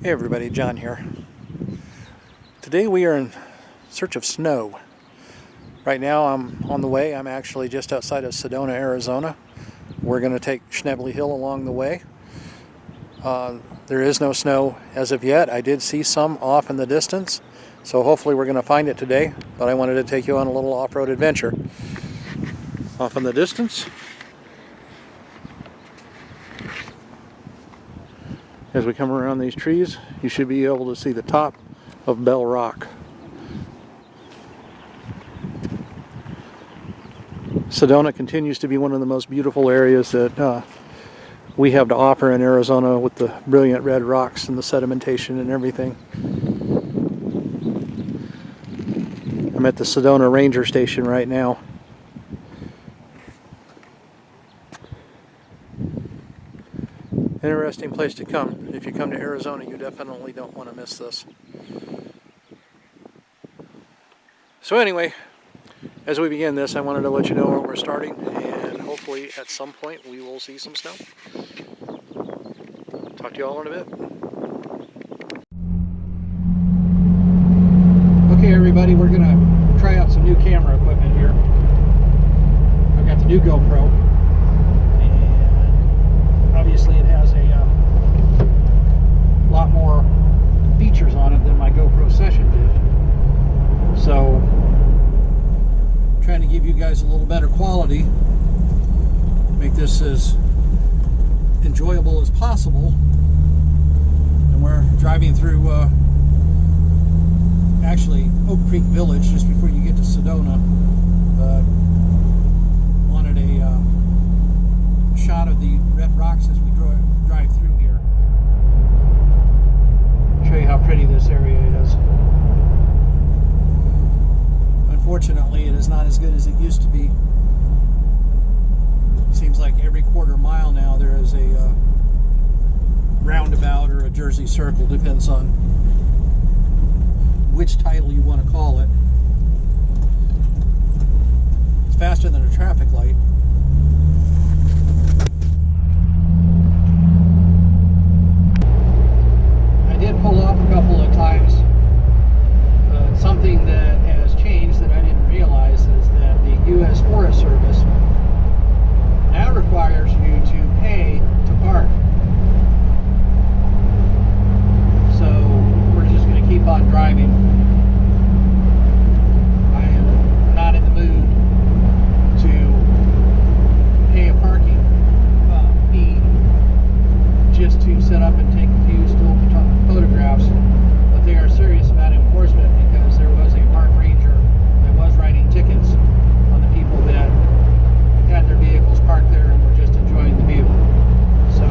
Hey everybody, John here. Today we are in search of snow. Right now I'm on the way. I'm actually just outside of Sedona, Arizona. We're going to take Schnebly Hill along the way. There is no snow as of yet. I did see some off in the distance, so hopefully we're going to find it today, but I wanted to take you on a little off-road adventure. Off in the distance, as we come around these trees, you should be able to see the top of Bell Rock. Sedona continues to be one of the most beautiful areas that we have to offer in Arizona, with the brilliant red rocks and the sedimentation and everything. I'm at the Sedona Ranger Station right now. Interesting place to come. If you come to Arizona, you definitely don't want to miss this. So anyway, as we begin this, I wanted to let you know where we're starting, and hopefully at some point we will see some snow. Talk to you all in a bit. Okay everybody, we're going to try out some new camera equipment here. I've got the new GoPro. Obviously it has a lot more features on it than my GoPro Session did. So, I'm trying to give you guys a little better quality, make this as enjoyable as possible. And we're driving through actually Oak Creek Village just before you get to Sedona. Wanted a shot of the red rocks as we drive through here. Show you how pretty this area is. Unfortunately, it is not as good as it used to be. Seems like every quarter mile now there is a roundabout or a Jersey circle, depends on which title you want to call it. It's faster than a traffic light. I did pull off a couple of times. Something that has changed that I didn't realize is that the U.S. Forest Service now requires you to pay to park. So we're just going to keep on driving. I am not in the mood to pay a parking fee just to set up and take a few still photographs, but they are serious about enforcement, because there was a park ranger that was writing tickets on the people that had their vehicles parked there and were just enjoying the view. So,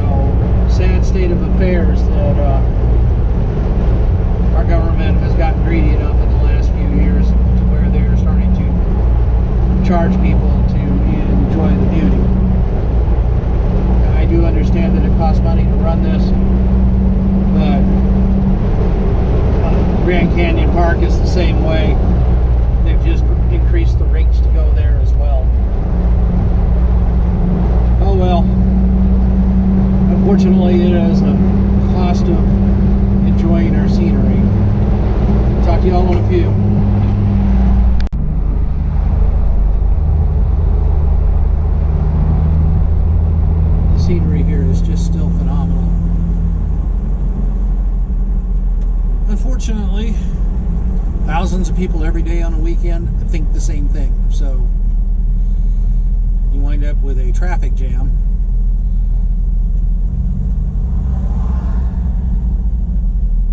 sad state of affairs that our government has gotten greedy enough in the last few years to where they are starting to charge people to enjoy the beauty. I do understand that it costs money to run this, but Grand Canyon Park is the same way. They've just increased the rates to go there as well. Oh well. Unfortunately, it is a cost of enjoying our scenery. Talk to you all in a few. The scenery here is just still phenomenal. Unfortunately, thousands of people every day on a weekend think the same thing, so you wind up with a traffic jam.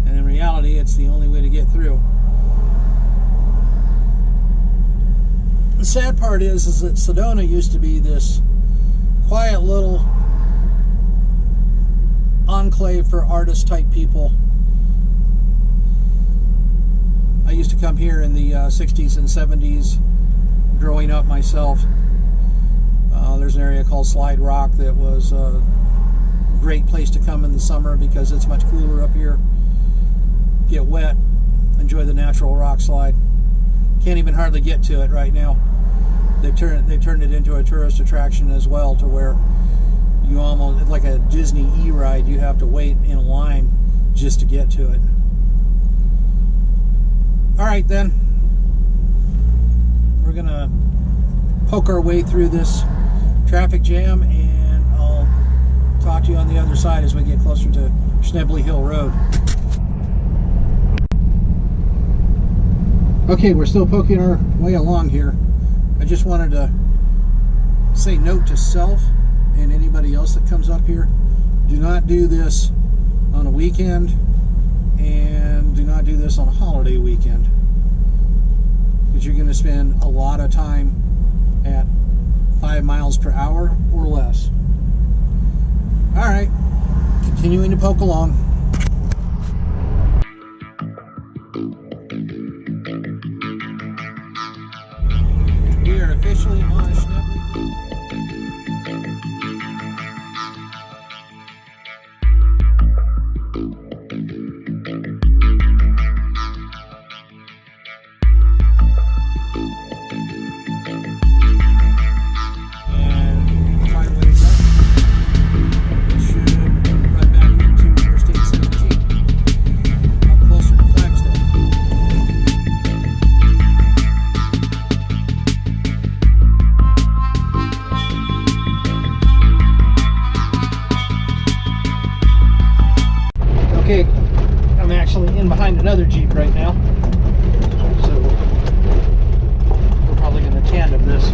And in reality, it's the only way to get through. The sad part is that Sedona used to be this quiet little enclave for artist type people. I used to come here in the 60s and 70s growing up myself. There's an area called Slide Rock that was a great place to come in the summer because it's much cooler up here. Get wet, enjoy the natural rock slide. Can't even hardly get to it right now. They've turned it into a tourist attraction as well, to where you almost, like a Disney E-ride, you have to wait in a line just to get to it. All right, then. We're going to poke our way through this traffic jam, and I'll talk to you on the other side as we get closer to Schnebly Hill Road. Okay, we're still poking our way along here. I just wanted to say note to self and anybody else that comes up here, do not do this on a weekend, and do not do this on a holiday weekend, because you're going to spend a lot of time at 5 miles per hour or less. Alright, continuing to poke along. We are officially on Schnebly. Okay, I'm actually in behind another Jeep right now, so we're probably going to tandem this.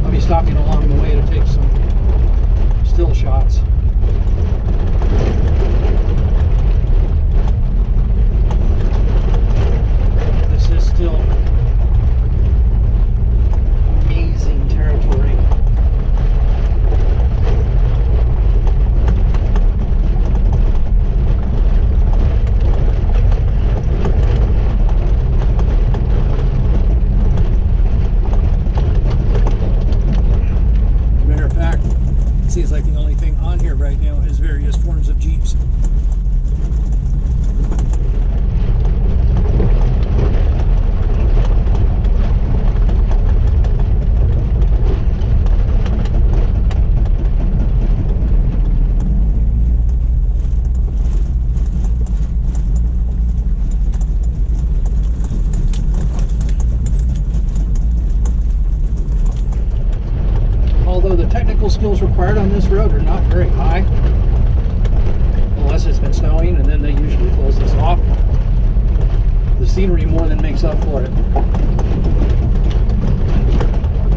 I'll be stopping along the way to take some still shots. This is still amazing territory. Seems like the only thing on here right now is various forms of Jeeps. Although the technical skills required on this road are not very high, unless it's been snowing, and then they usually close this off. The scenery more than makes up for it.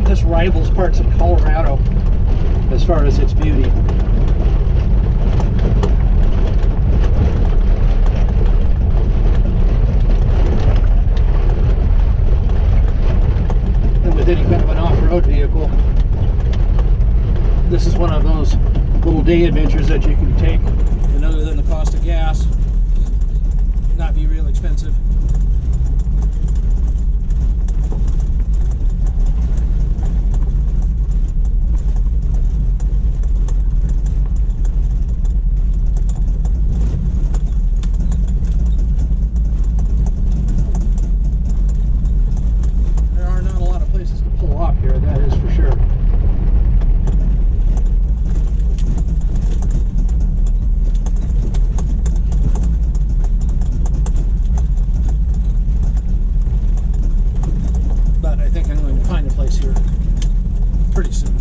This rivals parts of Colorado as far as its beauty. And with any kind of an off-road vehicle, this is one of those little day adventures that you can take, and other than the cost of gas, not be real expensive. There are not a lot of places to pull off here, that is for sure. I think I'm going to find a place here pretty soon.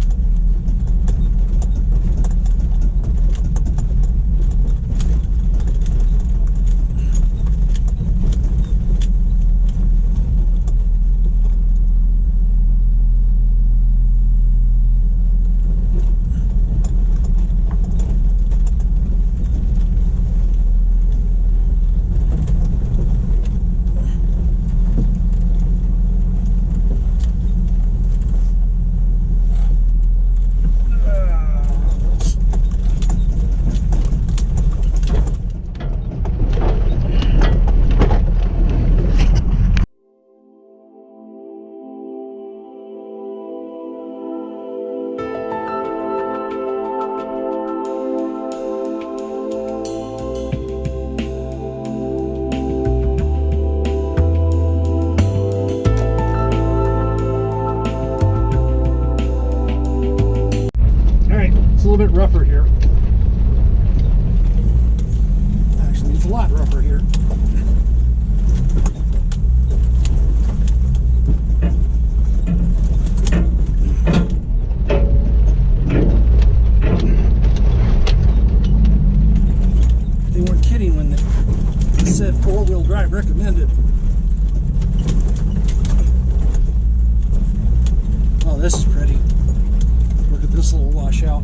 out.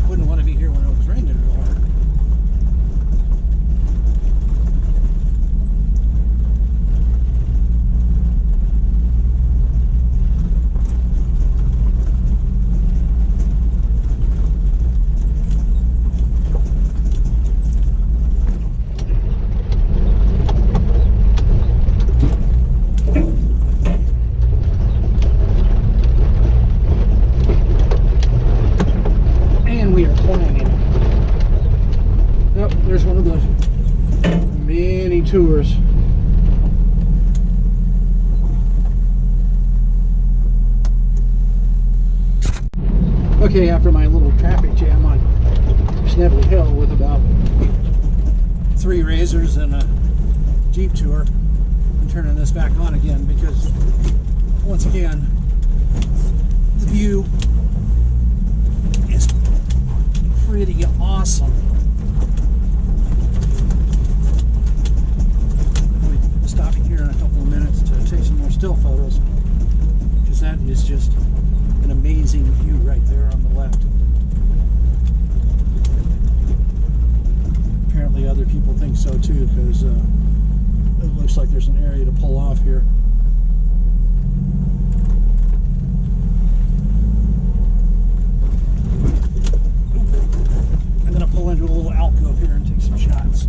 Wouldn't want to be here when it was raining real hard. There's one of those many tours. Okay, after my little traffic jam on Schnebly Hill with about 3 razors and a Jeep tour, I'm turning this back on again because, once again, the view is pretty awesome. Stopping here in a couple of minutes to take some more still photos, because that is just an amazing view right there on the left. Apparently other people think so too, because it looks like there's an area to pull off here. I'm going to pull into a little alcove here and take some shots.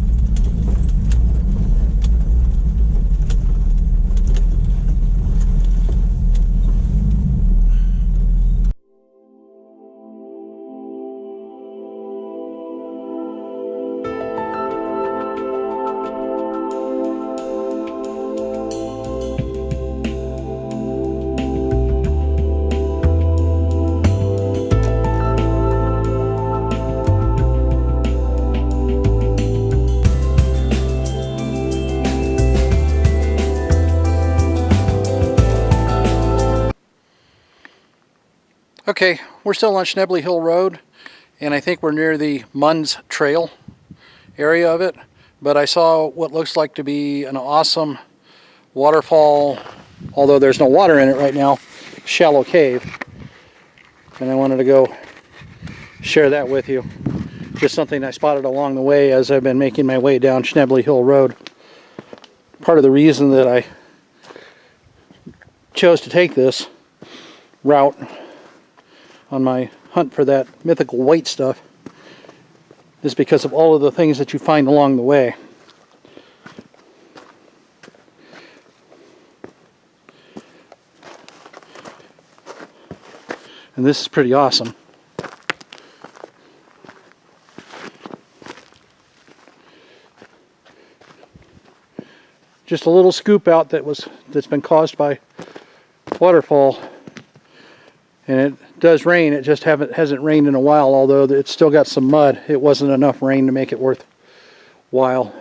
Okay, we're still on Schnebly Hill Road, and I think we're near the Munns Trail area of it, but I saw what looks like to be an awesome waterfall, although there's no water in it right now, shallow cave, and I wanted to go share that with you. Just something I spotted along the way as I've been making my way down Schnebly Hill Road. Part of the reason that I chose to take this route on my hunt for that mythical white stuff is because of all of the things that you find along the way. And this is pretty awesome. Just a little scoop out that's been caused by waterfall. And it does rain, it just hasn't rained in a while, although it's still got some mud. It wasn't enough rain to make it worthwhile.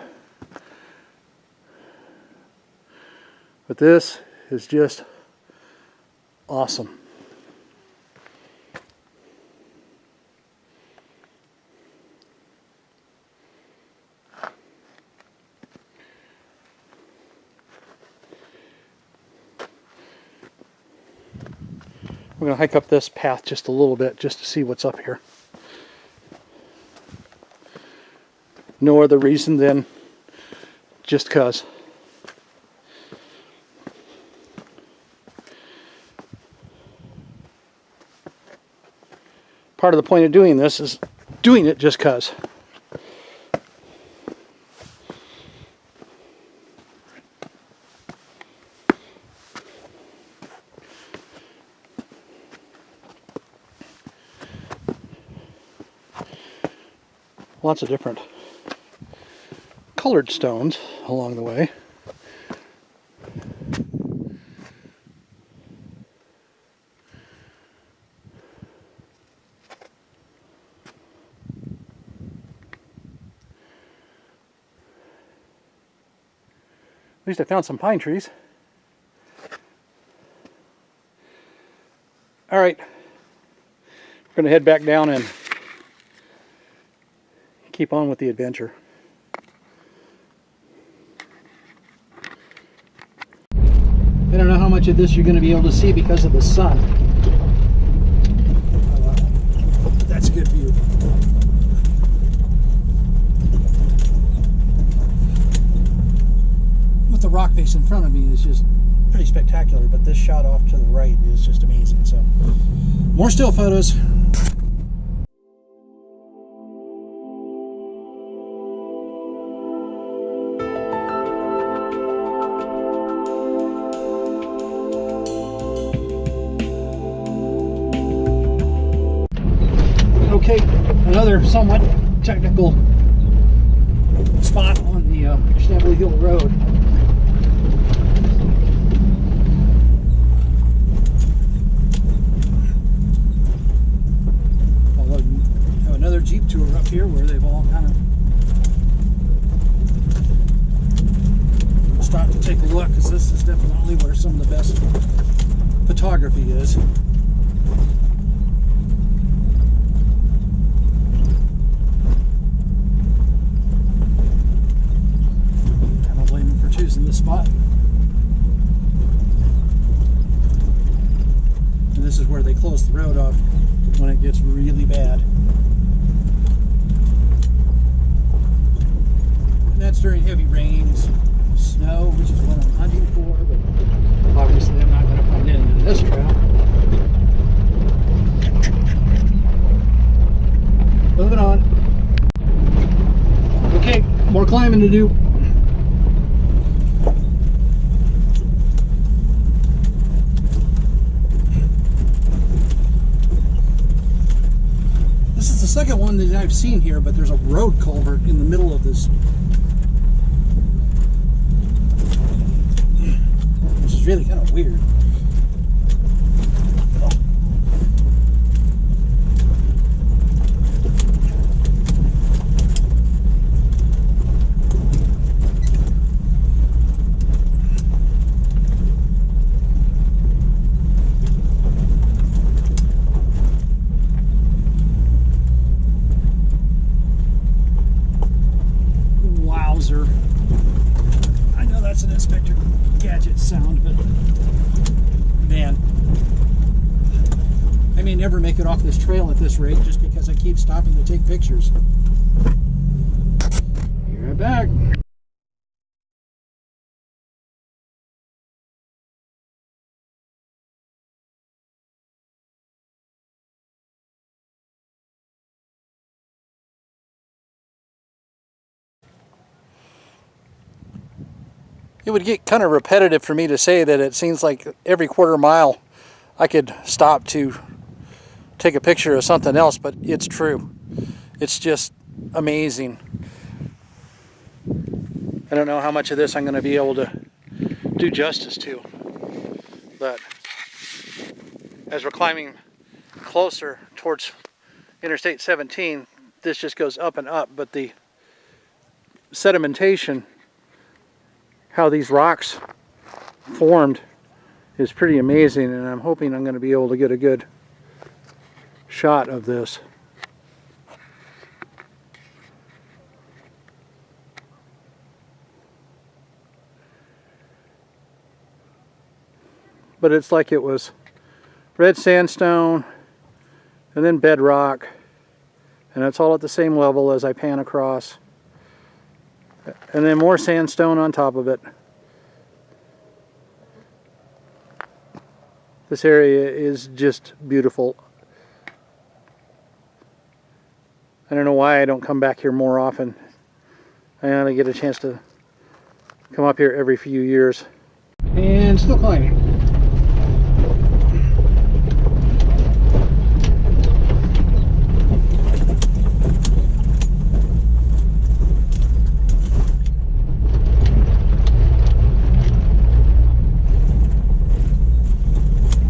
But this is just awesome. We're going to hike up this path just a little bit just to see what's up here. No other reason than just 'cause. Part of the point of doing this is doing it just 'cause. Lots of different colored stones along the way. At least I found some pine trees. All right, we're going to head back down and keep on with the adventure. I don't know how much of this you're going to be able to see because of the sun. rock face in front of me is just pretty spectacular, but this shot off to the right is just amazing. So, more still photos. Okay, another somewhat technical spot on the Schnebly Hill Road. Although you have another Jeep tour up here where they've all kind of stopped to take a look, because this is definitely where some of the best photography is. In this spot, and this is where they close the road off when it gets really bad, and that's during heavy rains, snow, which is what I'm hunting for, but obviously I'm not going to find any in this trail. Moving on. Okay, more climbing to do. Second one that I've seen here, but there's a road culvert in the middle of this, which is really kind of weird. I know that's an Inspector Gadget sound, but man, I may never make it off this trail at this rate just because I keep stopping to take pictures. Be right back. It would get kind of repetitive for me to say that it seems like every quarter mile I could stop to take a picture of something else, but it's true. It's just amazing. I don't know how much of this I'm going to be able to do justice to, but as we're climbing closer towards Interstate 17, this just goes up and up, but the sedimentation, how these rocks formed, is pretty amazing, and I'm hoping I'm going to be able to get a good shot of this. But it's like it was red sandstone and then bedrock, and it's all at the same level as I pan across. And then more sandstone on top of it. This area is just beautiful. I don't know why I don't come back here more often. I only get a chance to come up here every few years. And still climbing.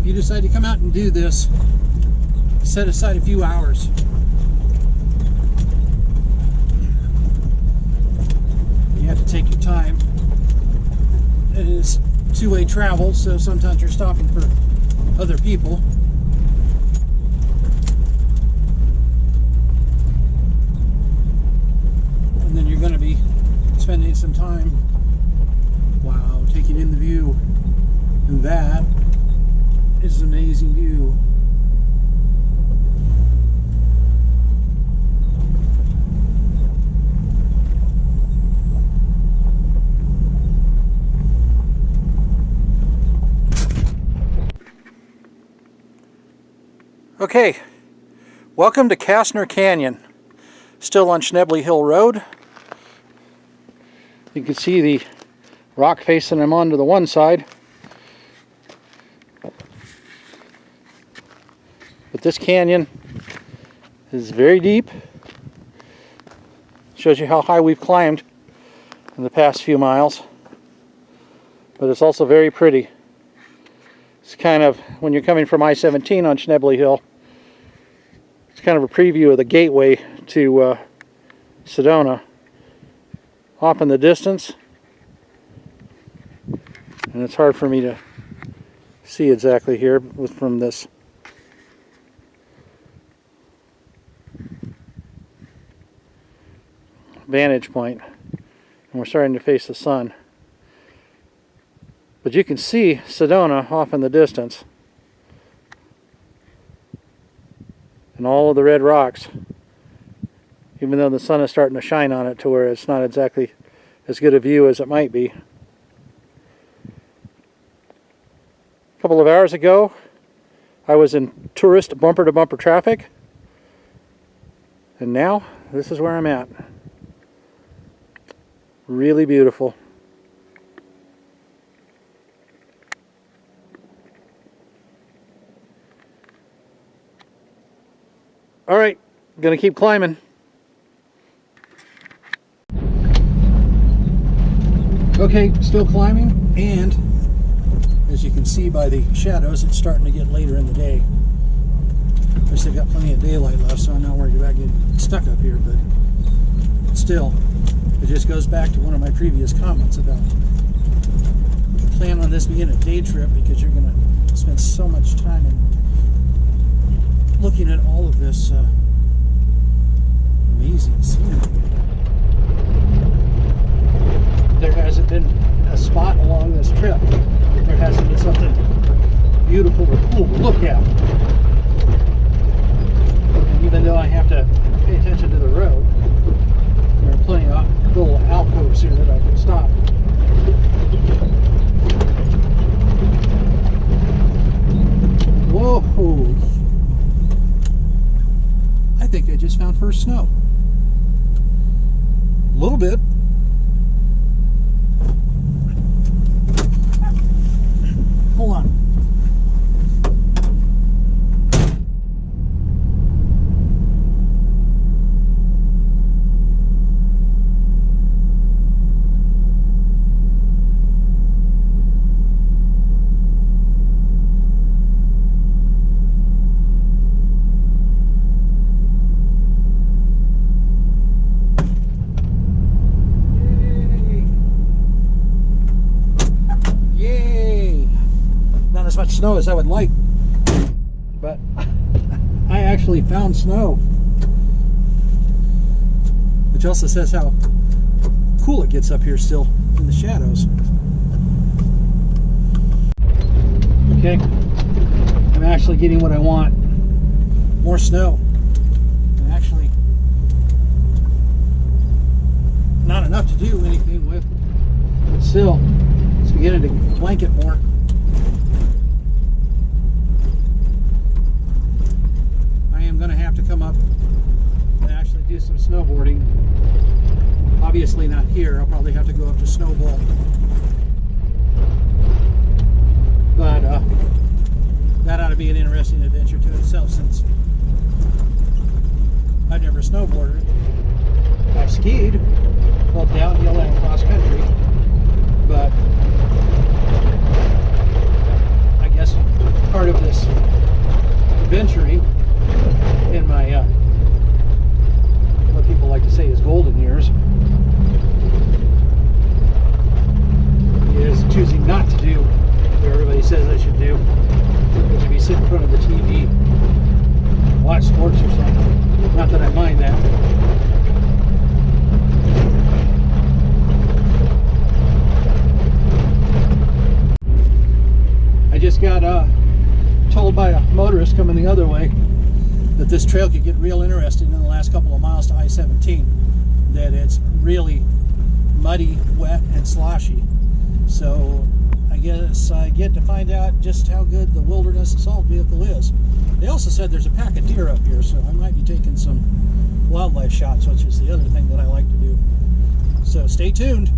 You decide to come out and do this, set aside a few hours. You have to take your time. It is two-way travel, so sometimes you're stopping for other people. And then you're going to be spending some time, wow, taking in the view. And that is an amazing view. Okay, welcome to Kastner Canyon. Still on Schnebly Hill Road. You can see the rock facing I'm on to the one side. But this canyon is very deep. Shows you how high we've climbed in the past few miles. But it's also very pretty. It's kind of, when you're coming from I-17 on Schnebly Hill, it's kind of a preview of the gateway to Sedona. Off in the distance, and it's hard for me to see exactly here from this vantage point, and we're starting to face the sun. But you can see Sedona off in the distance, and all of the red rocks, even though the sun is starting to shine on it to where it's not exactly as good a view as it might be. A couple of hours ago, I was in tourist bumper-to-bumper traffic, and now this is where I'm at. Really beautiful. All right, gonna keep climbing. Okay, still climbing, and as you can see by the shadows, it's starting to get later in the day. Of course, they've got plenty of daylight left, so I'm not worried about getting stuck up here, but still, it just goes back to one of my previous comments about plan on this being a day trip, because you're going to spend so much time in looking at all of this amazing scenery. There hasn't been a spot along this trip that there hasn't been something beautiful or cool to look at. And even though I have to pay attention to the road, there are plenty of little alcoves here that I can stop. Whoa! I think I just found first snow. A little bit. Hold on. As much snow as I would like, but I actually found snow, which also says how cool it gets up here still in the shadows. Okay, I'm actually getting what I want, more snow, and actually not enough to do anything with, but still it's beginning to blanket more. Going to have to come up and actually do some snowboarding. Obviously not here. I'll probably have to go up to Snowball. But that ought to be an interesting adventure to itself, since I've never snowboarded. I've skied, both downhill and cross country, but I guess part of this adventuring in my what people like to say is golden years is choosing not to do what everybody says I should do, which would be sit in front of the TV, watch sports or something. Not that I mind that. I just got told by a motorist coming the other way that this trail could get real interesting in the last couple of miles to I-17, that it's really muddy, wet, and sloshy. So I guess plus I get to find out just how good the wilderness assault vehicle is. They also said there's a pack of deer up here, so I might be taking some wildlife shots, which is the other thing that I like to do. So stay tuned.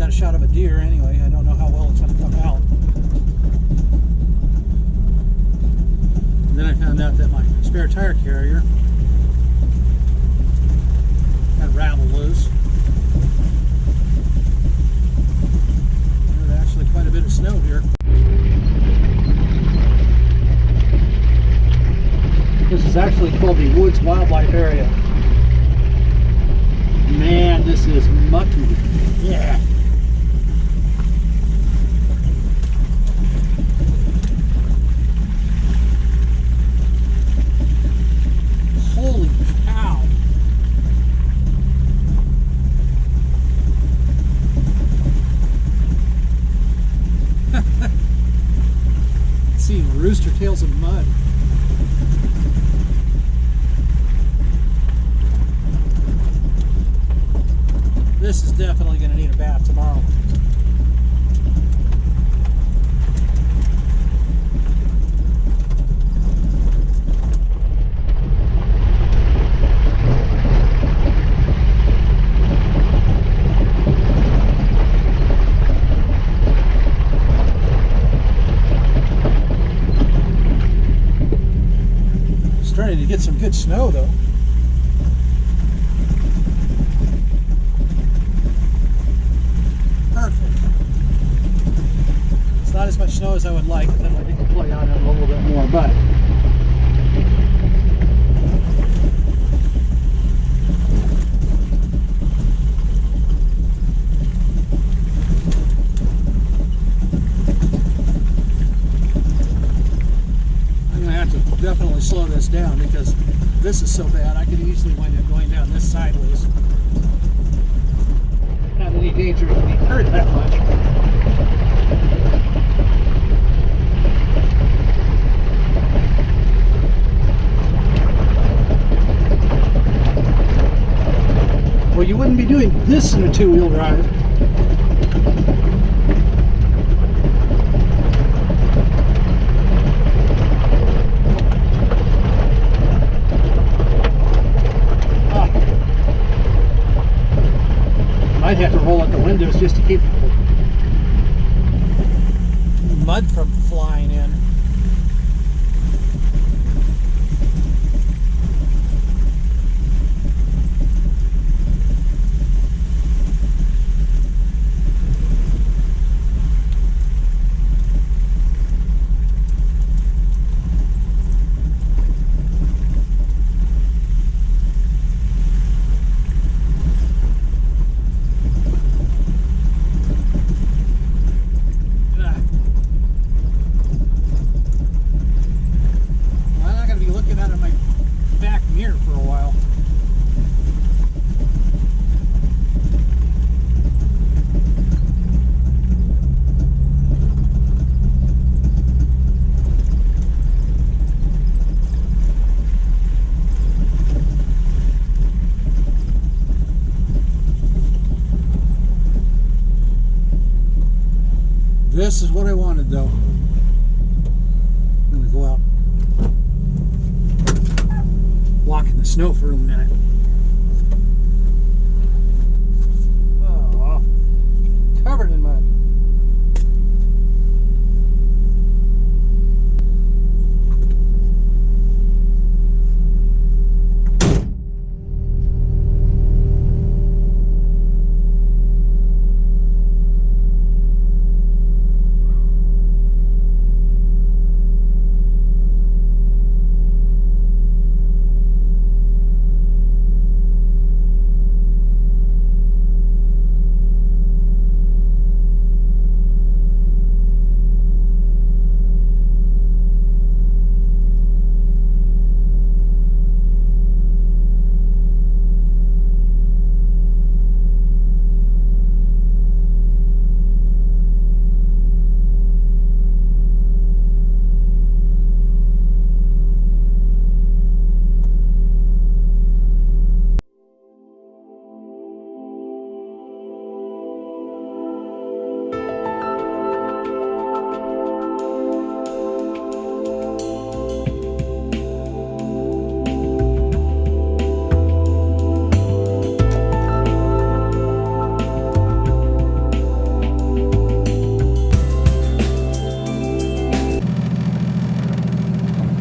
Shot of a deer anyway. I don't know how well it's going to come out. And then I found out that my spare tire carrier had rattled loose. There's actually quite a bit of snow here. This is actually called the Woods Wildlife Area. Man, this is mucky. Yeah. Holy cow. Seeing rooster tails of mud. This is definitely going to need a bath tomorrow. Starting to get some good snow though. Perfect. It's not as much snow as I would like, and then I can play on it a little bit more, but definitely slow this down because this is so bad I could easily wind up going down this sideways. Not any danger of being hurt that much. Well, you wouldn't be doing this in a two-wheel drive. I'd have to roll out the windows just to keep mud from flying in. This is what I wanted though. I'm gonna go out, walk in the snow for a minute. Oh, covered in mud.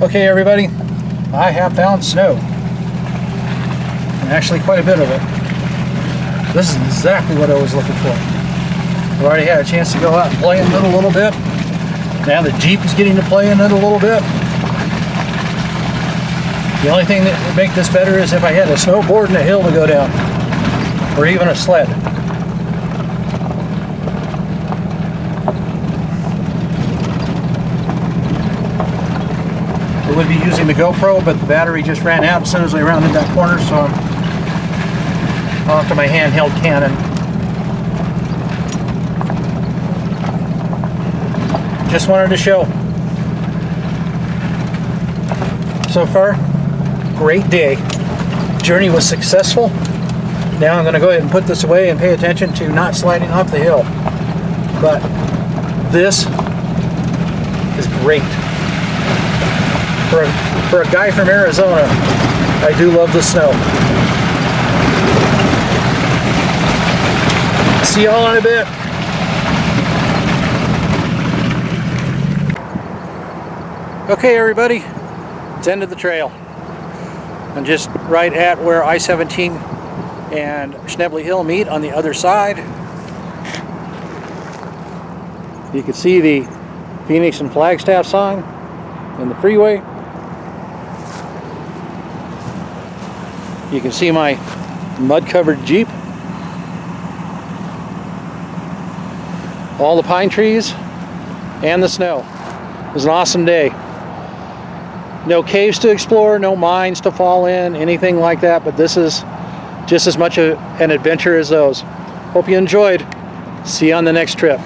Okay, everybody, I have found snow, and actually quite a bit of it. This is exactly what I was looking for. I've already had a chance to go out and play in it a little bit. Now the Jeep is getting to play in it a little bit. The only thing that would make this better is if I had a snowboard and a hill to go down, or even a sled. I would be using the GoPro, but the battery just ran out as soon as I rounded that corner, so I'm off to my handheld Canon. Just wanted to show. So far, great day. Journey was successful. Now I'm going to go ahead and put this away and pay attention to not sliding off the hill. But this is great. For a guy from Arizona, I do love the snow. See y'all in a bit. Okay, everybody, it's end of the trail. I'm just right at where I-17 and Schnebly Hill meet on the other side. You can see the Phoenix and Flagstaff sign in the freeway. You can see my mud-covered Jeep. All the pine trees and the snow. It was an awesome day. No caves to explore, no mines to fall in, anything like that, but this is just as much an adventure as those. Hope you enjoyed. See you on the next trip.